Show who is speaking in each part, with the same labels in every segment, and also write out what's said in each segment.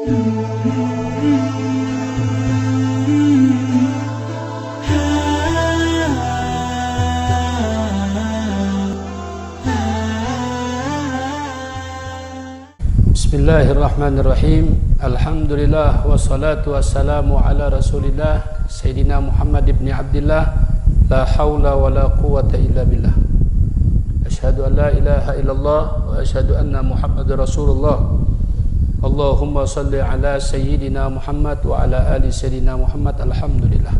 Speaker 1: Bismillahirrahmanirrahim. Alhamdulillah wassalatu wassalamu ala Rasulillah Sayyidina Muhammad ibn Abdillah. La hawla wa la quwwata illa billah. Asyhadu an la ilaha illallah wa asyhadu anna Muhammadar Rasulullah. Allahumma salli ala Sayyidina Muhammad wa ala ali Sayyidina Muhammad. Alhamdulillah.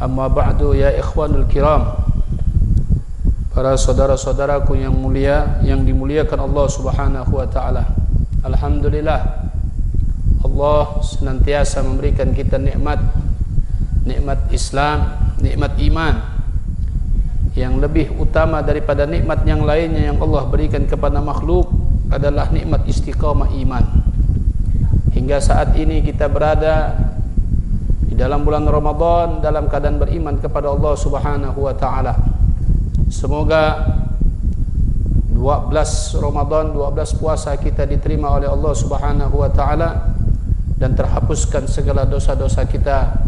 Speaker 1: Amma ba'du, ya ikhwanul kiram, para saudara-saudaraku yang mulia, yang dimuliakan Allah Subhanahu wa taala. Alhamdulillah, Allah senantiasa memberikan kita nikmat Islam, nikmat iman. Yang lebih utama daripada nikmat yang lainnya yang Allah berikan kepada makhluk adalah nikmat istiqamah iman. Hingga saat ini kita berada di dalam bulan Ramadan dalam keadaan beriman kepada Allah Subhanahu wa taala. Semoga 12 Ramadan, 12 puasa kita diterima oleh Allah Subhanahu wa taala dan terhapuskan segala dosa-dosa kita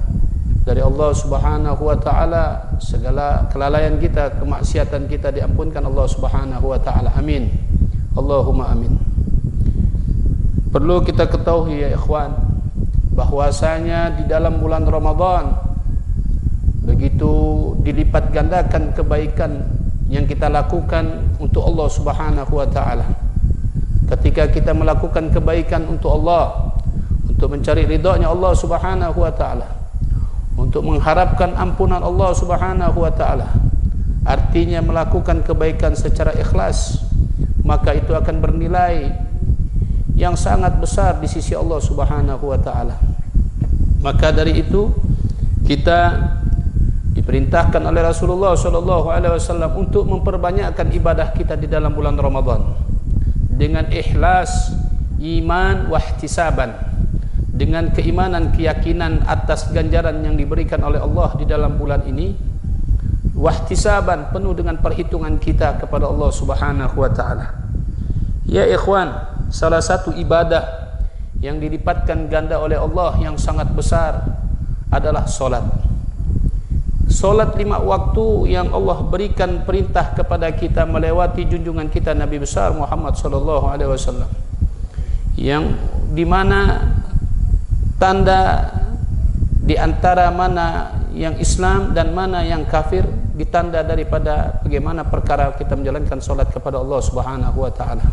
Speaker 1: dari Allah Subhanahu wa taala, segala kelalaian kita, kemaksiatan kita diampunkan Allah Subhanahu wa taala. Amin. Allahumma amin. Perlu kita ketahui ya ikhwan, bahwasanya di dalam bulan Ramadan begitu dilipat gandakan kebaikan yang kita lakukan untuk Allah Subhanahu wa taala. Ketika kita melakukan kebaikan untuk Allah, untuk mencari ridhonya Allah Subhanahu wa taala, untuk mengharapkan ampunan Allah Subhanahu wa taala, artinya melakukan kebaikan secara ikhlas, maka itu akan bernilai yang sangat besar di sisi Allah Subhanahu wa taala. Maka dari itu kita diperintahkan oleh Rasulullah SAW untuk memperbanyakkan ibadah kita di dalam bulan Ramadan dengan ikhlas, iman, wahtisaban, dengan keimanan, keyakinan atas ganjaran yang diberikan oleh Allah di dalam bulan ini, wahtisaban, penuh dengan perhitungan kita kepada Allah Subhanahu wa taala. Ya ikhwan, salah satu ibadah yang dilipatkan ganda oleh Allah yang sangat besar adalah solat. Solat 5 waktu yang Allah berikan perintah kepada kita melewati junjungan kita Nabi besar Muhammad SAW, yang dimana tanda di antara mana yang Islam dan mana yang kafir ditanda daripada bagaimana perkara kita menjalankan solat kepada Allah Subhanahu wa taala.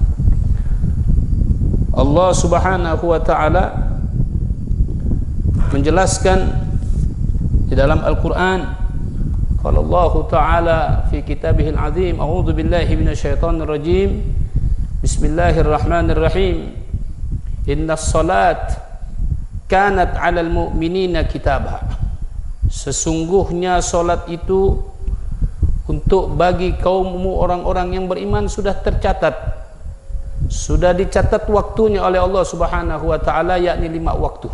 Speaker 1: Allah Subhanahu wa taala menjelaskan di dalam Al-Qur'an, qala Allah taala fi kitabihil azim, a'udzu billahi minasyaitonir rajim, bismillahirrahmanirrahim, innas salat kanat 'alal mu'minina kitaba. Sesungguhnya salat itu untuk bagi kaummu orang-orang yang beriman sudah tercatat, sudah dicatat waktunya oleh Allah Subhanahu wa taala, yakni 5 waktu.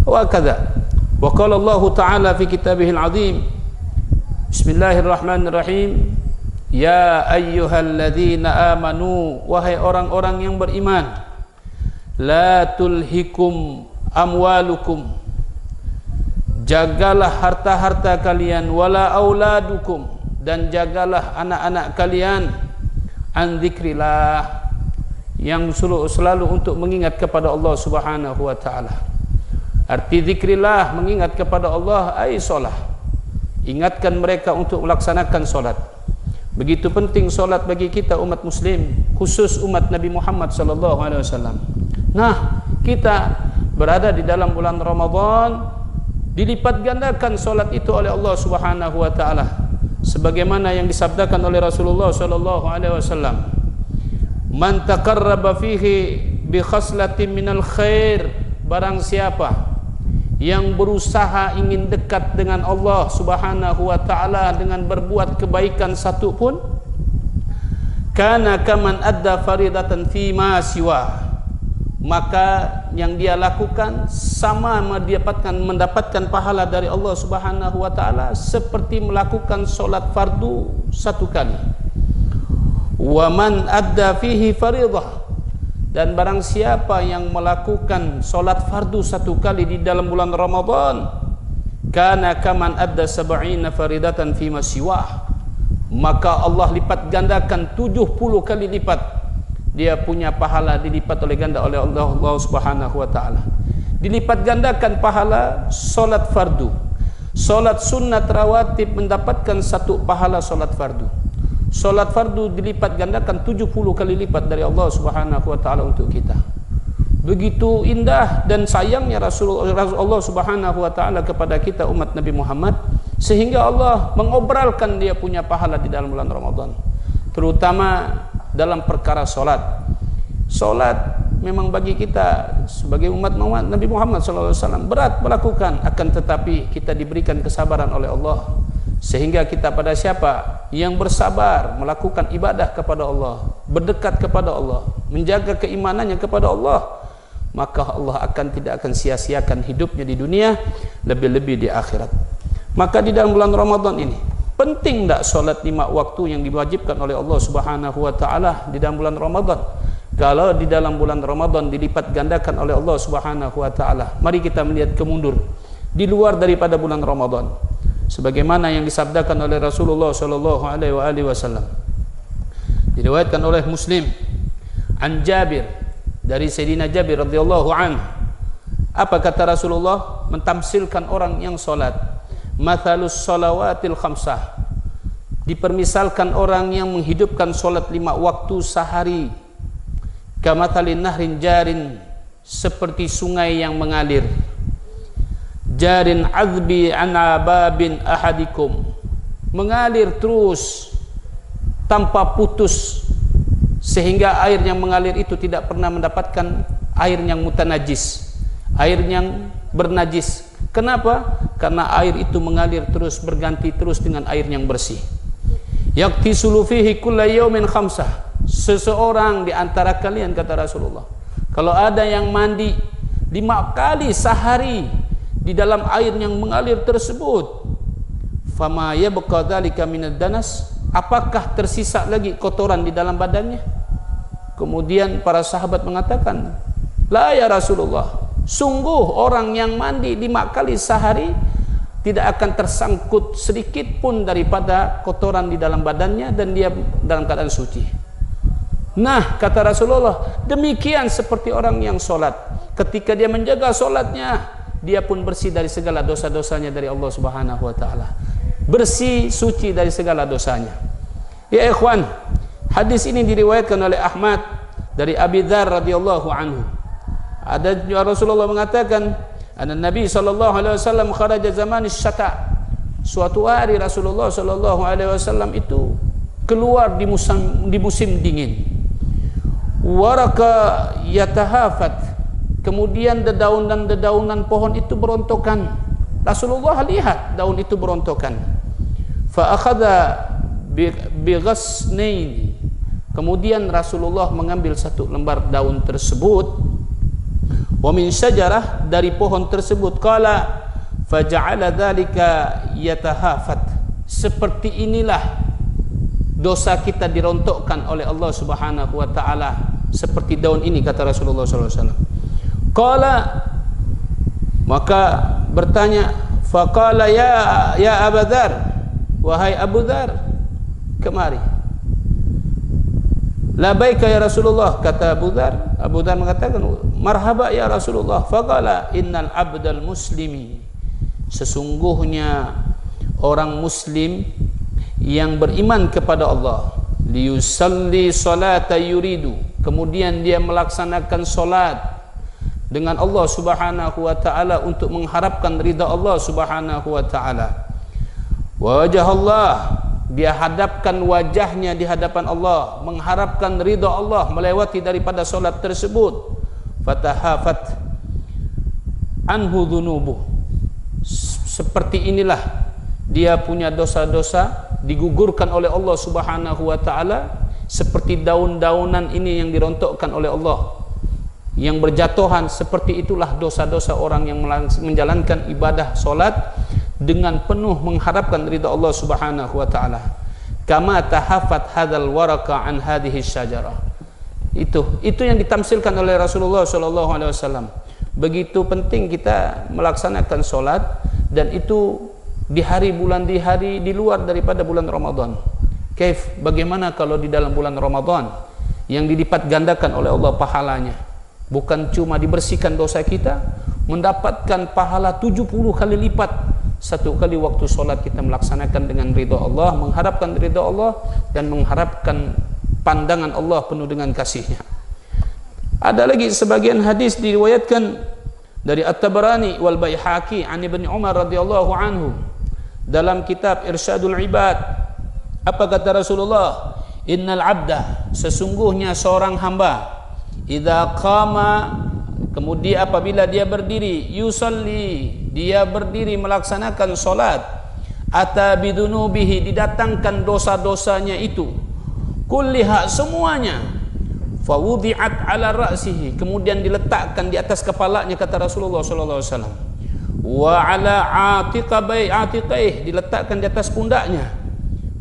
Speaker 1: Wa kadza wa qala Allah taala fi kitabihil azim, bismillahirrahmanirrahim, ya ayyuhalladzina amanu, wahai orang-orang yang beriman, la tulhikum amwalukum, jagalah harta-harta kalian, wala auladukum, dan jagalah anak-anak kalian, an dzikrillah, yang selalu untuk mengingat kepada Allah Subhanahu wa taala. Arti dzikrillah, mengingat kepada Allah, ai solah, ingatkan mereka untuk melaksanakan solat. Begitu penting solat bagi kita umat muslim, khusus umat Nabi Muhammad SAW. Nah, kita berada di dalam bulan Ramadan, dilipat gandakan solat itu oleh Allah Subhanahu wa taala, sebagaimana yang disabdakan oleh Rasulullah SAW, man taqarraba fihi bi khaslatin minal khair, barang siapa yang berusaha ingin dekat dengan Allah Subhanahu wa taala dengan berbuat kebaikan satu pun, kana kaman adda faridatan fi ma siwa, maka yang dia lakukan sama mendapatkan pahala dari Allah Subhanahu wa taala seperti melakukan solat fardu 1 kali. Wa man adda fihi faridah, Dan barang siapa yang melakukan solat fardu 1 kali di dalam bulan Ramadan, kana kaman adda 70 faridatan fi masiwah, maka Allah lipat gandakan 70 kali lipat. Dia punya pahala dilipat oleh ganda oleh Allah Subhanahu wa taala. Dilipat gandakan pahala solat fardu. Solat sunat rawatib mendapatkan 1 pahala solat fardu. Solat fardu dilipat gandakan 70 kali lipat dari Allah Subhanahu wa taala untuk kita. Begitu indah dan sayangnya Allah Subhanahu wa taala kepada kita umat Nabi Muhammad, sehingga Allah mengobralkan dia punya pahala di dalam bulan Ramadan, terutama dalam perkara solat. Solat memang bagi kita sebagai umat Nabi Muhammad SAW berat melakukan, akan tetapi kita diberikan kesabaran oleh Allah, sehingga kita pada siapa yang bersabar melakukan ibadah kepada Allah, berdekat kepada Allah, menjaga keimanannya kepada Allah, maka Allah tidak akan sia-siakan hidupnya di dunia, lebih-lebih di akhirat. Maka di dalam bulan Ramadan ini penting tak solat 5 waktu yang diwajibkan oleh Allah Subhanahu wa taala di dalam bulan Ramadan? Kalau di dalam bulan Ramadan dilipat gandakan oleh Allah Subhanahu wa taala, mari kita melihat kemundur di luar daripada bulan Ramadan. Sebagaimana yang disabdakan oleh Rasulullah sallallahu alaihi wasallam, diriwayatkan oleh Muslim an Jabir, dari Sayyidina Jabir radhiyallahu anhu. Apa kata Rasulullah mentamsilkan orang yang salat? Mathalus salawatil khamsah, dipermisalkan orang yang menghidupkan salat 5 waktu sehari, kamathalin nahrin jarin, seperti sungai yang mengalir, jarin azbi anababin ahadikum, mengalir terus tanpa putus, sehingga air yang mengalir itu tidak pernah mendapatkan air yang mutanajis, air yang bernajis. Kenapa? Karena air itu mengalir terus, berganti terus dengan air yang bersih. Yaktisulu fihi kulla yawmin khamsah, seseorang di antara kalian, kata Rasulullah, kalau ada yang mandi 5 kali sehari di dalam air yang mengalir tersebut, fama yabqa dzalika minad danas, apakah tersisa lagi kotoran di dalam badannya? Kemudian para sahabat mengatakan, la ya Rasulullah, sungguh orang yang mandi 5 kali sehari tidak akan tersangkut sedikit pun daripada kotoran di dalam badannya, dan dia dalam keadaan suci. Nah, kata Rasulullah, demikian seperti orang yang solat, ketika dia menjaga solatnya, dia pun bersih dari segala dosa-dosanya dari Allah Subhanahu wa taala, bersih, suci dari segala dosanya. Ya ikhwan, hadis ini diriwayatkan oleh Ahmad dari Abi Dzar radhiyallahu anhu. Ada Rasulullah mengatakan, anna Nabi sallallahu alaihi wasallam kharaja zaman syata. Suatu hari Rasulullah sallallahu alaihi wasallam itu keluar di musim dingin. Waraka yatahafat, kemudian dedaunan pohon itu berontokan. Rasulullah lihat daun itu berontokan. Fa akhadha bighasnaini, kemudian Rasulullah mengambil 1 lembar daun tersebut, wa min syajarah, dari pohon tersebut, qala faja'ala dzalika yatahafat, seperti inilah dosa kita dirontokkan oleh Allah Subhanahu wa taala, seperti daun ini, kata Rasulullah sallallahu alaihi wasallam. Qala, maka bertanya, faqala ya Abu Dzar, wahai Abu Dzar, kemari. Labaika ya Rasulullah, kata Abu Dzar. Abu Dzar mengatakan, marhaba ya Rasulullah. Faqala innal abdal muslimi, sesungguhnya orang muslim yang beriman kepada Allah, liyusalli salata yuridu, kemudian dia melaksanakan solat dengan Allah Subhanahu wa taala untuk mengharapkan ridha Allah Subhanahu wa taala. Wajah Allah, dia hadapkan wajahnya di hadapan Allah, mengharapkan ridha Allah melewati daripada solat tersebut. Fatahafat anhu dhunubuh, seperti inilah dia punya dosa-dosa digugurkan oleh Allah Subhanahu wa taala, seperti daun-daunan ini yang dirontokkan oleh Allah yang berjatuhan. Seperti itulah dosa-dosa orang yang menjalankan ibadah solat dengan penuh mengharapkan ridha Allah Subhanahu wa taala. Kama tahafat hadzal waraka an hadhihi syajarah, Itu yang ditamsilkan oleh Rasulullah SAW. Begitu penting kita melaksanakan solat, dan itu di hari di luar daripada bulan Ramadan. Bagaimana kalau di dalam bulan Ramadan yang dilipat gandakan oleh Allah pahalanya? Bukan cuma dibersihkan dosa kita, mendapatkan pahala 70 kali lipat satu kali waktu solat kita melaksanakan dengan ridha Allah, mengharapkan ridha Allah dan mengharapkan pandangan Allah penuh dengan kasihnya. Ada lagi sebagian hadis diriwayatkan dari At-Tabarani wal Baihaqi an Ibnu Umar radhiyallahu anhu dalam kitab Irsyadul Ibad. Apa kata Rasulullah? Innal abda, sesungguhnya seorang hamba, idza qama, kemudian apabila dia berdiri, yusalli, dia berdiri melaksanakan solat, ata bidunubihi, didatangkan dosa-dosanya itu, kulliha, semuanya, fawudi'at ala ra'sihi, kemudian diletakkan di atas kepalanya, kata Rasulullah sallallahu alaihi wasallam, wa ala atiqaih, diletakkan di atas pundaknya,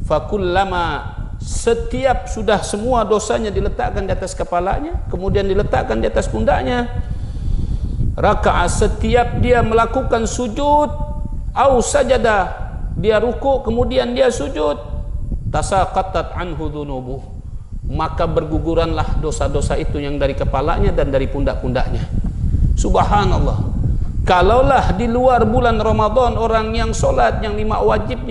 Speaker 1: fakullama, setiap sudah semua dosanya diletakkan di atas kepalanya, kemudian diletakkan di atas pundaknya, raka'a, setiap dia melakukan sujud, au sajadah, dia ruku kemudian dia sujud, tasaqatat anhu dhunubuh, maka berguguranlah dosa-dosa itu yang dari kepalanya dan dari pundak-pundaknya. Subhanallah. Kalaulah di luar bulan Ramadan orang yang solat, yang 5 wajib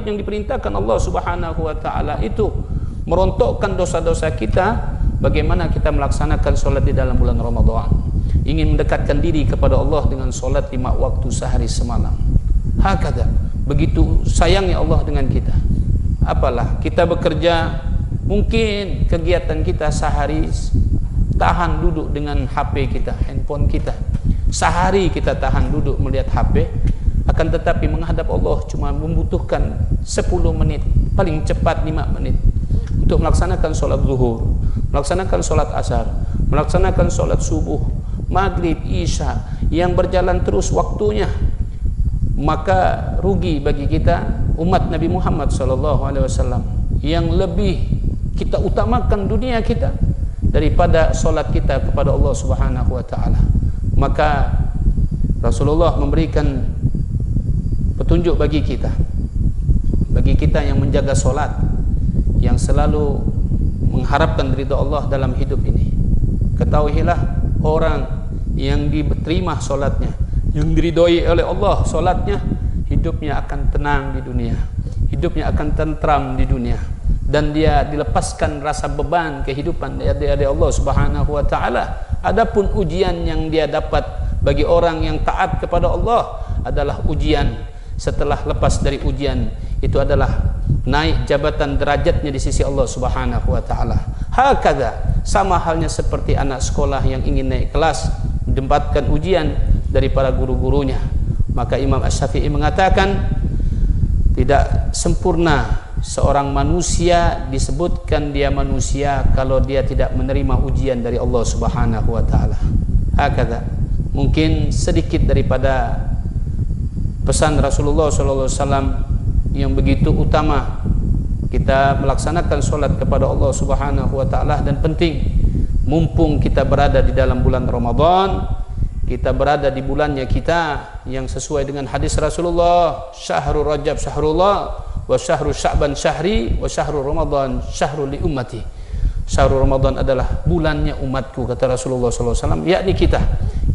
Speaker 1: yang diperintahkan Allah Subhanahu wa taala itu merontokkan dosa-dosa kita, bagaimana kita melaksanakan solat di dalam bulan Ramadan? Ingin mendekatkan diri kepada Allah dengan solat 5 waktu sehari semalam. Hakada, begitu sayangnya Allah dengan kita. Apalah kita bekerja, mungkin kegiatan kita sehari tahan duduk dengan HP kita, handphone kita. Sehari kita tahan duduk melihat HP, akan tetapi menghadap Allah cuma membutuhkan 10 menit, paling cepat 5 menit untuk melaksanakan solat zuhur, melaksanakan solat asar, melaksanakan solat subuh, maghrib, isya, yang berjalan terus waktunya. Maka rugi bagi kita umat Nabi Muhammad SAW yang lebih kita utamakan dunia kita daripada solat kita kepada Allah Subhanahu wa taala. Maka Rasulullah memberikan petunjuk bagi kita yang menjaga solat, yang selalu mengharapkan ridha Allah dalam hidup ini. Ketahuilah, orang yang diterima solatnya, yang diridhoi oleh Allah solatnya, hidupnya akan tenang di dunia, hidupnya akan tentram di dunia, dan dia dilepaskan rasa beban kehidupan dari Allah Subhanahu wa taala. Adapun ujian yang dia dapat bagi orang yang taat kepada Allah adalah ujian. Setelah lepas dari ujian itu adalah naik jabatan derajatnya di sisi Allah Subhanahu wa taala. Hakadha, sama halnya seperti anak sekolah yang ingin naik kelas, mendapatkan ujian dari para guru-gurunya. Maka Imam Asy-Syafi'i mengatakan, tidak sempurna seorang manusia disebutkan dia manusia kalau dia tidak menerima ujian dari Allah Subhanahu wa taala. Hakadha. Mungkin sedikit daripada pesan Rasulullah sallallahu alaihi wasallam yang begitu utama, kita melaksanakan solat kepada Allah Subhanahu wa taala, dan penting mumpung kita berada di dalam bulan Ramadan, kita berada di bulannya kita yang sesuai dengan hadis Rasulullah, syahrul Rajab syahrullah wa syahrul Sya'ban syahri wa syahrul Ramadan syahrul li ummati. Syahrul Ramadan adalah bulannya umatku, kata Rasulullah SAW, yakni kita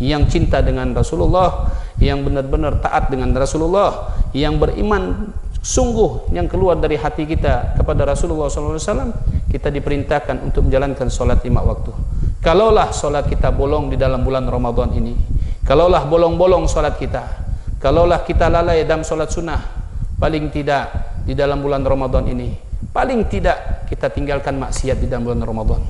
Speaker 1: yang cinta dengan Rasulullah, yang benar-benar taat dengan Rasulullah, yang beriman sungguh, yang keluar dari hati kita kepada Rasulullah SAW. Kita diperintahkan untuk menjalankan solat 5 waktu. Kalaulah solat kita bolong di dalam bulan Ramadan ini, kalaulah bolong-bolong solat kita, kalaulah kita lalai dalam solat sunnah, paling tidak di dalam bulan Ramadan ini, paling tidak kita tinggalkan maksiat di dalam bulan Ramadan.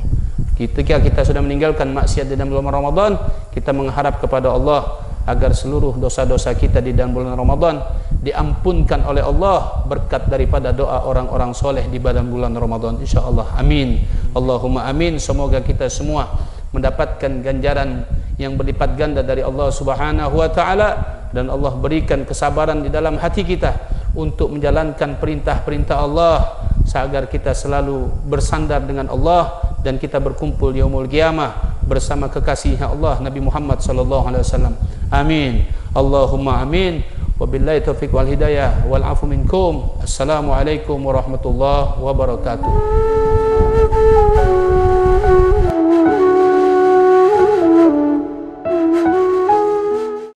Speaker 1: Ketika kita sudah meninggalkan maksiat di dalam bulan Ramadan, kita mengharap kepada Allah agar seluruh dosa-dosa kita di dalam bulan Ramadan diampunkan oleh Allah berkat daripada doa orang-orang soleh di dalam bulan Ramadan, insyaallah. Amin. Allahumma amin. Semoga kita semua mendapatkan ganjaran yang berlipat ganda dari Allah Subhanahu wa taala, dan Allah berikan kesabaran di dalam hati kita untuk menjalankan perintah-perintah Allah, agar kita selalu bersandar dengan Allah dan kita berkumpul yaumul qiyamah bersama kekasihnya Allah Nabi Muhammad sallallahu alaihi wasallam. Amin. Allahumma amin. Wabillahi taufiq wal hidayah wal afu minkum. Assalamualaikum warahmatullahi wabarakatuh.